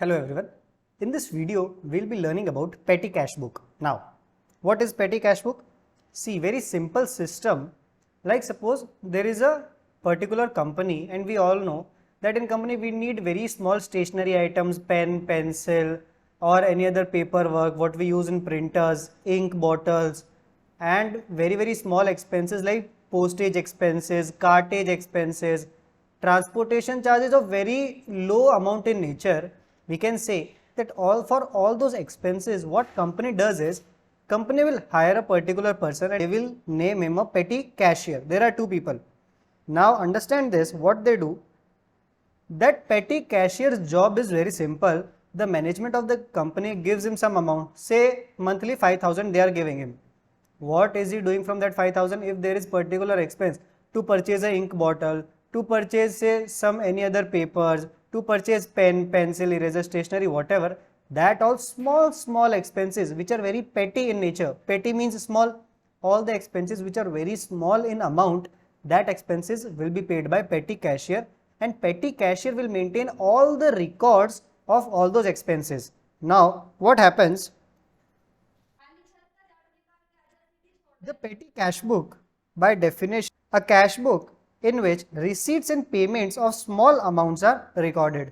Hello everyone. In this video, we'll be learning about petty cash book. Now, what is petty cash book? See, very simple system. Like suppose there is a particular company and we all know that in company we need very small stationery items, pen, pencil or any other paperwork, what we use in printers, ink bottles and very small expenses like postage expenses, cartage expenses, transportation charges of very low amount in nature. We can say that for all those expenses, what company does is company will hire a particular person and they will name him a petty cashier. There are two people. Now understand this, what they do, that petty cashier's job is very simple. The management of the company gives him some amount, say monthly 5,000 they are giving him. What is he doing from that 5,000? If there is particular expense to purchase a ink bottle, to purchase say some any other papers, to purchase pen, pencil, eraser, stationery, whatever, that all small expenses which are very petty in nature. Petty means small. All the expenses which are very small in amount, that expenses will be paid by petty cashier, and petty cashier will maintain all the records of all those expenses. Now what happens? The petty cash book, by definition, a cash book in which receipts and payments of small amounts are recorded.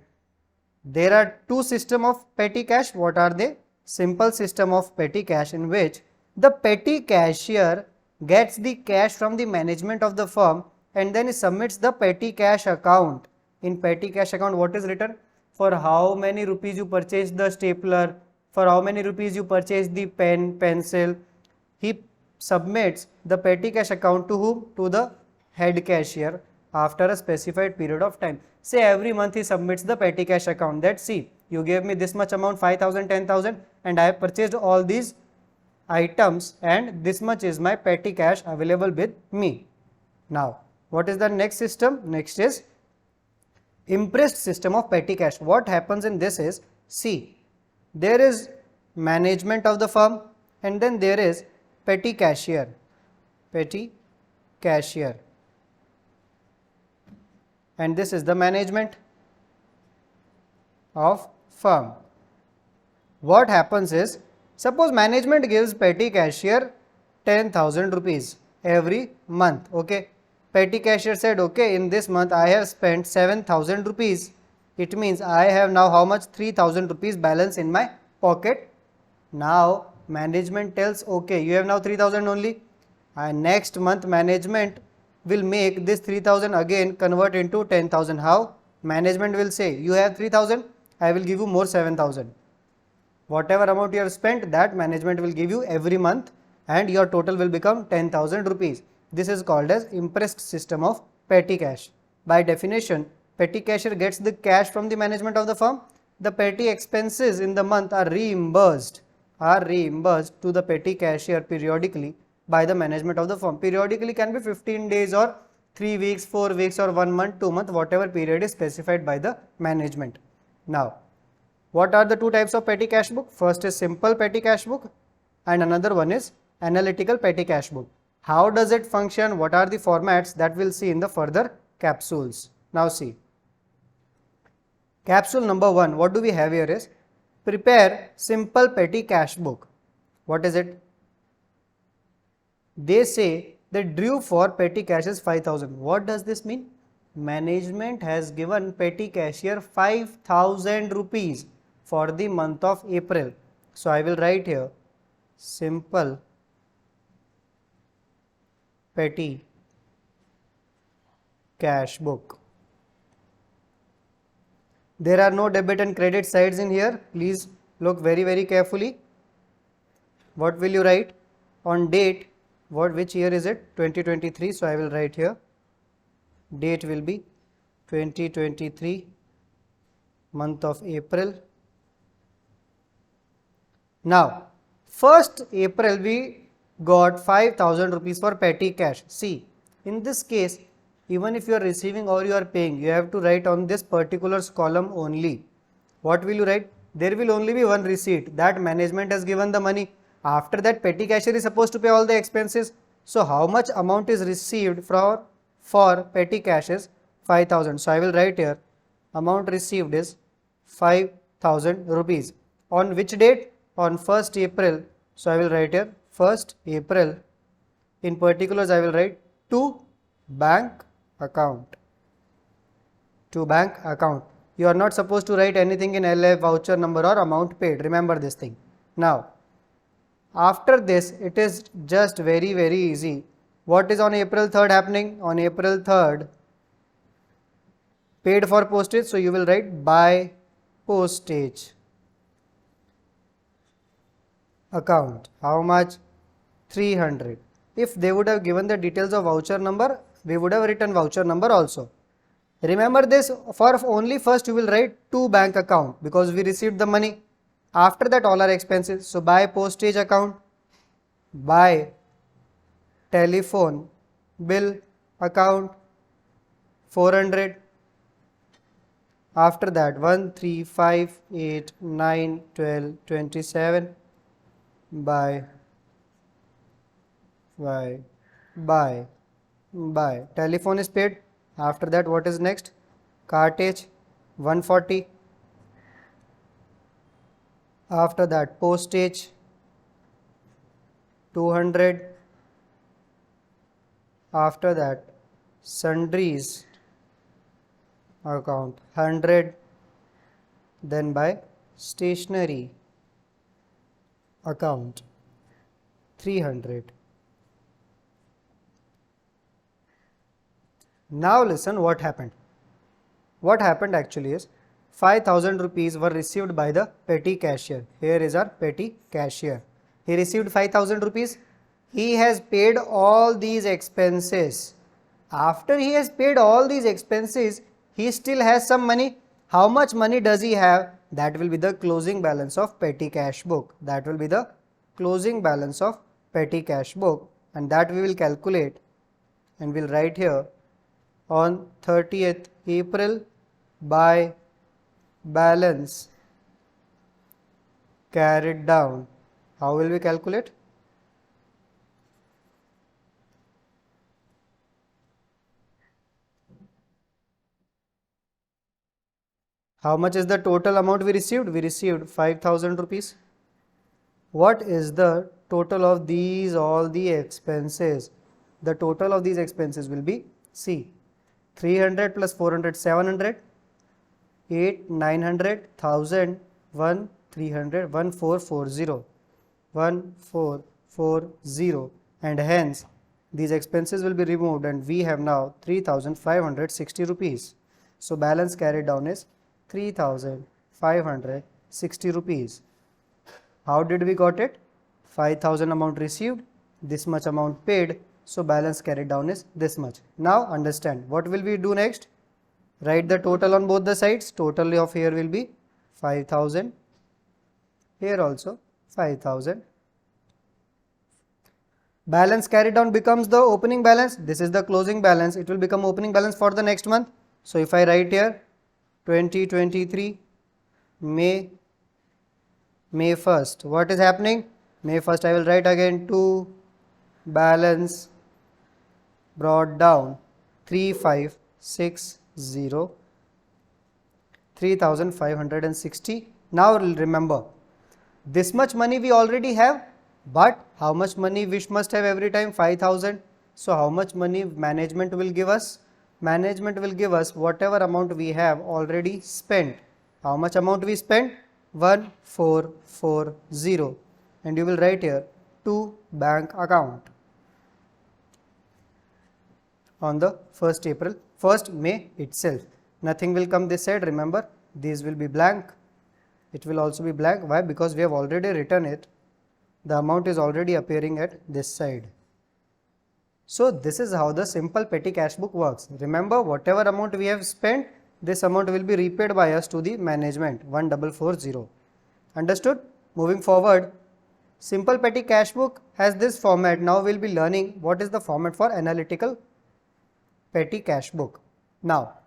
There are two systems of petty cash. What are they? Simple system of petty cash in which the petty cashier gets the cash from the management of the firm and then he submits the petty cash account. In petty cash account, what is written? For how many rupees you purchase the stapler, for how many rupees you purchase the pen, pencil. He submits the petty cash account to whom? To the head cashier after a specified period of time. Say every month he submits the petty cash account that see, you gave me this much amount, 5,000, 10,000 and I have purchased all these items and this much is my petty cash available with me. Now, what is the next system? Next is impressed system of petty cash. What happens in this is, see, there is management of the firm and then there is petty cashier, and this is the management of firm. What happens is, suppose management gives petty cashier 10,000 rupees every month. Okay, petty cashier said, okay, in this month I have spent 7,000 rupees. It means I have now how much? 3,000 rupees balance in my pocket. Now management tells, okay, you have now 3,000 only, and next month management will make this 3,000 again convert into 10,000. How? Management will say, you have 3,000, I will give you more 7,000. Whatever amount you have spent, that management will give you every month and your total will become 10,000 rupees. This is called as impressed system of petty cash. By definition, petty cashier gets the cash from the management of the firm. The petty expenses in the month are reimbursed to the petty cashier periodically by the management of the firm. Periodically can be 15 days or 3 weeks, 4 weeks or 1 month, 2 months, whatever period is specified by the management. Now, what are the two types of petty cash book? First is simple petty cash book and another one is analytical petty cash book. How does it function? What are the formats? That we'll see in the further capsules. Now see, capsule number 1, what do we have here is prepare simple petty cash book. What is it? They say the due for petty cash is 5,000. What does this mean? Management has given petty cashier 5,000 rupees for the month of April. So I will write here simple petty cash book. There are no debit and credit sides in here. Please look very carefully. What will you write? On date, which year is it? 2023. So I will write here. Date will be 2023, month of April. Now, 1st April we got 5,000 rupees for petty cash. See, in this case, even if you are receiving or you are paying, you have to write on this particular column only. What will you write? There will only be one receipt that management has given the money. After that, petty cashier is supposed to pay all the expenses. So how much amount is received for petty cash is 5,000. So I will write here amount received is 5,000. 5,000 rupees. On which date? On 1st April. So I will write here 1st April. In particulars I will write to bank account. To bank account. You are not supposed to write anything in LF, voucher number or amount paid. Remember this thing. Now, after this, it is just very easy. What is on April 3rd happening? On April 3rd, paid for postage. So you will write by postage account. How much? 300. If they would have given the details of voucher number, we would have written voucher number also. Remember this, for only first you will write to bank account because we received the money. After that all our expenses. So by postage account, by telephone bill account 400. After that 1, 3, 5, 8, 9, 12, 27 by telephone is paid. After that what is next? Cartage 140. After that postage 200. After that sundries account 100. Then by stationery account 300. Now listen what happened. What happened actually is 5,000 rupees were received by the petty cashier. Here is our petty cashier. He received 5,000 rupees. He has paid all these expenses. After he has paid all these expenses, he still has some money. How much money does he have? That will be the closing balance of petty cash book. That will be the closing balance of petty cash book, and that we will calculate and we'll write here on 30th April by balance carried down. How will we calculate? How much is the total amount we received? We received 5,000 rupees. What is the total of these all the expenses? The total of these expenses will be C. 300 plus 400, 700, 8, 900, 1000, 1, 300, 1440, 1440, and hence these expenses will be removed and we have now 3,560 rupees. So balance carried down is 3,560 rupees. How did we got it? 5,000 amount received, this much amount paid. So balance carried down is this much. Now understand what will we do next? Write the total on both the sides. Total of here will be 5,000. Here also 5,000. Balance carried down becomes the opening balance. This is the closing balance. It will become opening balance for the next month. So if I write here 2023 May 1st. What is happening? May 1st I will write again to balance brought down 3560, 3,560. Now remember, this much money we already have, but how much money we must have every time? 5,000. So how much money management will give us? Management will give us whatever amount we have already spent. How much amount we spent? 1440, and you will write here to bank account on the 1st April, 1st May itself. Nothing will come this side. Remember, these will be blank. It will also be blank. Why? Because we have already written it. The amount is already appearing at this side. So this is how the simple petty cash book works. Remember, whatever amount we have spent, this amount will be repaid by us to the management, 1440. Understood? Moving forward, simple petty cash book has this format. Now we will be learning what is the format for analytical petty cash book. Now,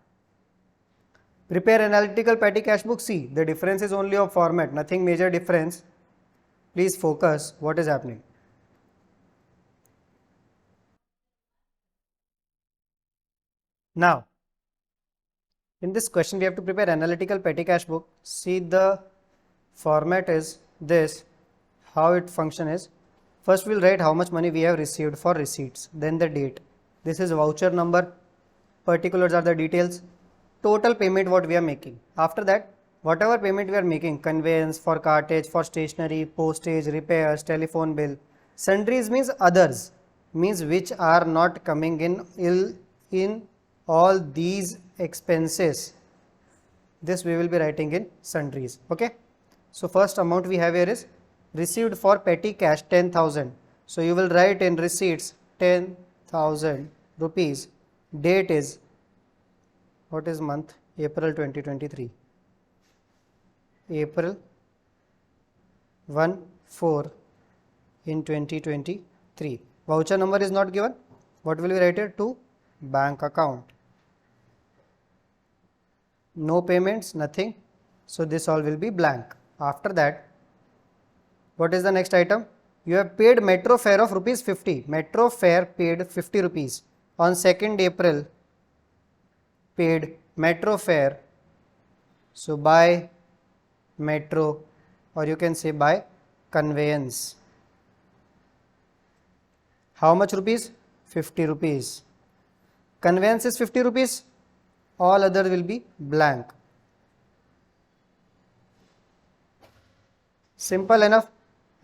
prepare analytical petty cash book. See, the difference is only of format, nothing major difference. Please focus what is happening. Now, In this question, we have to prepare analytical petty cash book. See, the format is this, how it function is. First, we'll write how much money we have received for receipts, then the date. This is voucher number, particulars are the details, total payment what we are making. After that, whatever payment we are making, conveyance, for cartage, for stationery, postage, repairs, telephone bill, sundries means others, means which are not coming in all these expenses. This we will be writing in sundries. Okay. So first amount we have here is received for petty cash 10,000. So you will write in receipts 10,000 rupees. Date is, what is month? April 2023. April 1/4 in 2023. Voucher number is not given. What will we write here? To bank account. No payments, nothing. So this all will be blank. After that, what is the next item? You have paid metro fare of rupees 50. Metro fare paid 50 rupees. On 2nd April, paid metro fare. So by metro, or you can say by conveyance. How much rupees? 50 rupees. Conveyance is 50 rupees. All other will be blank. Simple enough.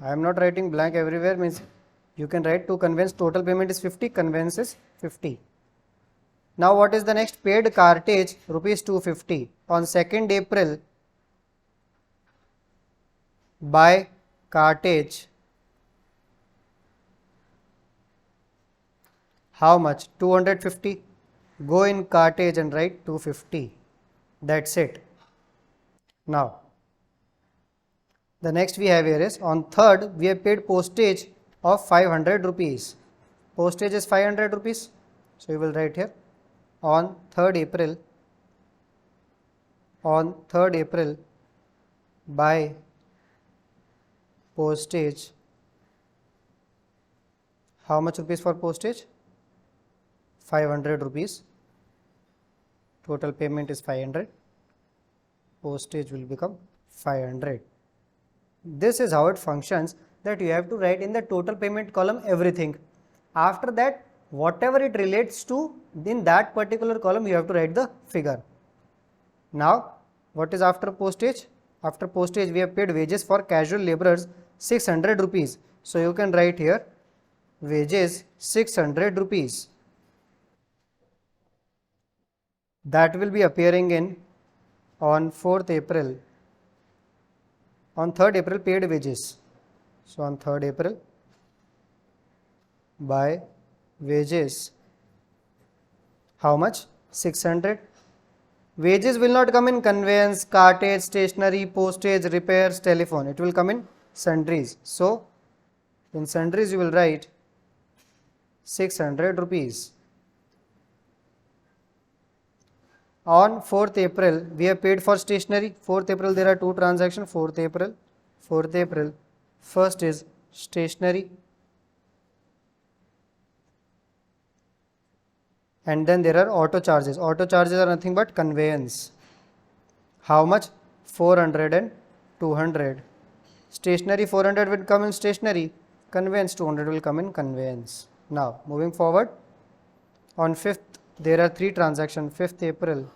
I am not writing blank everywhere, means you can write to conveyance, total payment is 50, conveyance is 50. Now what is the next? Paid cartage rupees 250 on 2nd April by cartage. How much? 250. Go in cartage and write 250. That's it. Now, the next we have here is on 3rd we have paid postage of 500 rupees. Postage is 500 rupees. So you will write here on 3rd April. On 3rd April by postage. How much rupees for postage? 500 rupees. Total payment is 500. Postage will become 500. This is how it functions, that you have to write in the total payment column everything. After that, whatever it relates to in that particular column, you have to write the figure. Now, what is after postage? After postage, we have paid wages for casual laborers 600 rupees. So you can write here wages 600 rupees. That will be appearing in on 4th April. On 3rd April paid wages. So on 3rd April by wages. How much? 600. Wages will not come in conveyance, cartage, stationery, postage, repairs, telephone. It will come in sundries. So in sundries you will write 600 rupees. On 4th April, we have paid for stationery. 4th April, there are two transactions. 4th April. First is stationery. And then there are auto charges. Auto charges are nothing but conveyance. How much? 400 and 200. Stationery 400 will come in stationery. Conveyance 200 will come in conveyance. Now, moving forward. On 5th, there are three transactions. 5th April.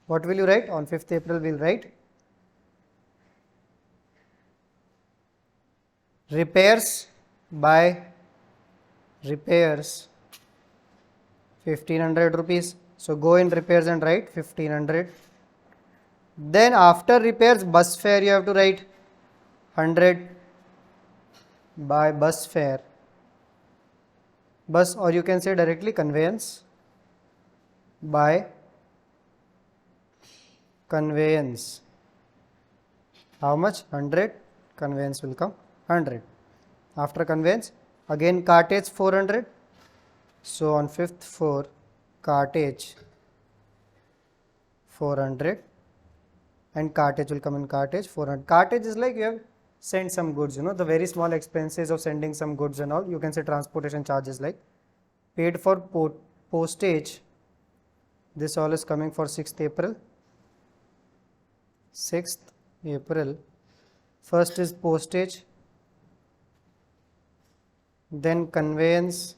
What will you write? On 5th April, we will write repairs by repairs 1500 rupees. So go in repairs and write 1500. Then after repairs, bus fare you have to write 100 by bus fare. Bus, or you can say directly conveyance by conveyance. How much? 100. Conveyance will come 100. After conveyance, again cartage 400. So on 5th 4, cartage 400, and cartage will come in cartage 400. Cartage is like you have sent some goods, the very small expenses of sending some goods and all. You can say transportation charges, like paid for postage, this all is coming for 6th April. 6th April, first is postage, then conveyance,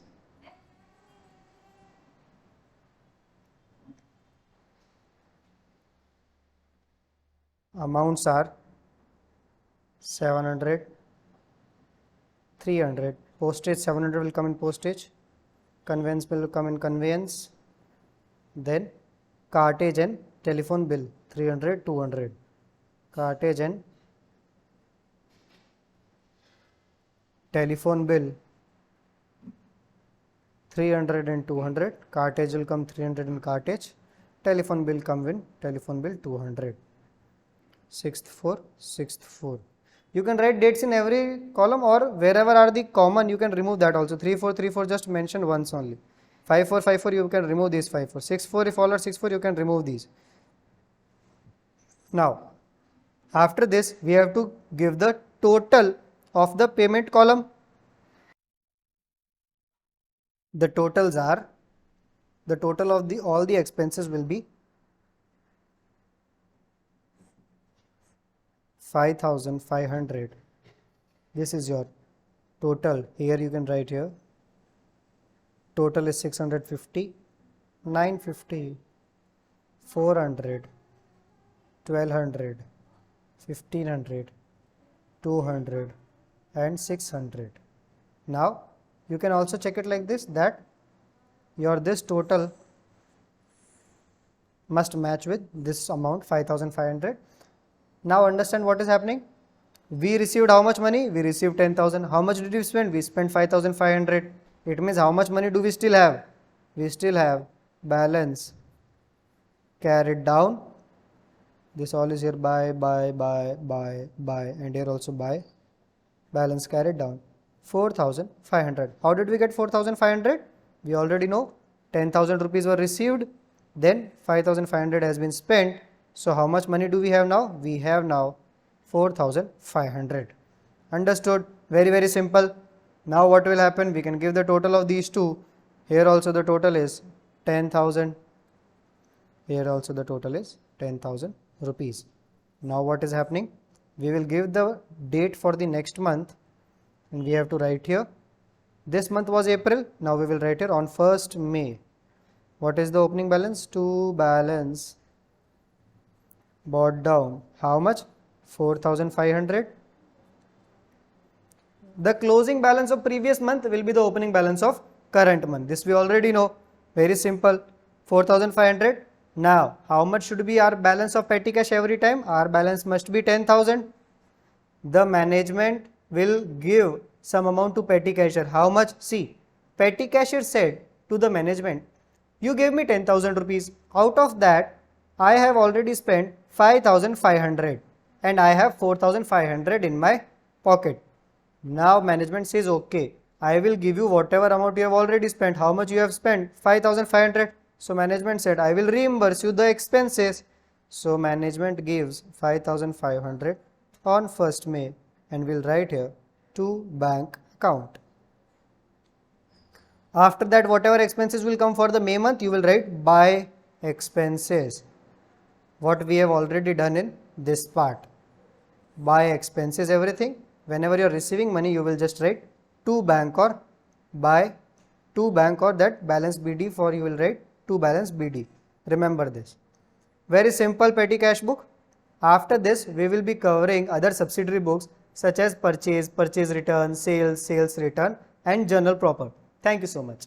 amounts are 700, 300, postage 700 will come in postage, conveyance will come in conveyance, then cartage and telephone bill 300, 200, cartage and telephone bill 300 and 200, cartage will come 300 in cartage, telephone bill come in telephone bill 200. 6th 4, 6th 4. You can write dates in every column, or wherever are the common you can remove that also. 3 4 3 4 just mention once only. 5 4 5 4 you can remove these 5 4. 6 4 if all are 6 4 you can remove these. Now after this we have to give the total of the payment column. The totals are, the total of all the expenses will be 5,500. This is your total. Here you can write here. Total is 650, 950, 400, 1200, 1500, 200 and 600. Now you can also check it like this, that your this total must match with this amount 5,500. Now understand what is happening. We received how much money? We received 10,000. How much did we spend? We spent 5,500. It means how much money do we still have? We still have balance carried down. This all is here buy, and here also buy. Balance carried down 4,500. How did we get 4,500? We already know 10,000 rupees were received, then 5,500 has been spent. So how much money do we have now? We have now 4,500. Understood? Very simple. Now what will happen? We can give the total of these two. Here also the total is 10,000. Here also the total is 10,000 rupees. Now what is happening? We will give the date for the next month, and we have to write here. This month was April. Now we will write here on 1st May. What is the opening balance? To balance brought down how much? 4,500. The closing balance of previous month will be the opening balance of current month. This we already know. Very simple. 4,500. Now how much should be our balance of petty cash every time? Our balance must be 10,000. The management will give some amount to petty cashier. How much? See, petty cashier said to the management, you gave me 10,000 rupees. Out of that I have already spent 5,500 and I have 4,500 in my pocket. Now management says, okay, I will give you whatever amount you have already spent. How much you have spent? 5,500. So management said, I will reimburse you the expenses. So management gives 5,500 on 1st May and will write here to bank account. After that, whatever expenses will come for the May month, you will write by expenses. What we have already done in this part. By expenses everything. Whenever you are receiving money, you will just write to bank or by to bank, or that balance BD for you will write to balance BD. Remember this. Very simple petty cash book. After this, we will be covering other subsidiary books such as purchase, purchase return, sales, sales return and journal proper. Thank you so much.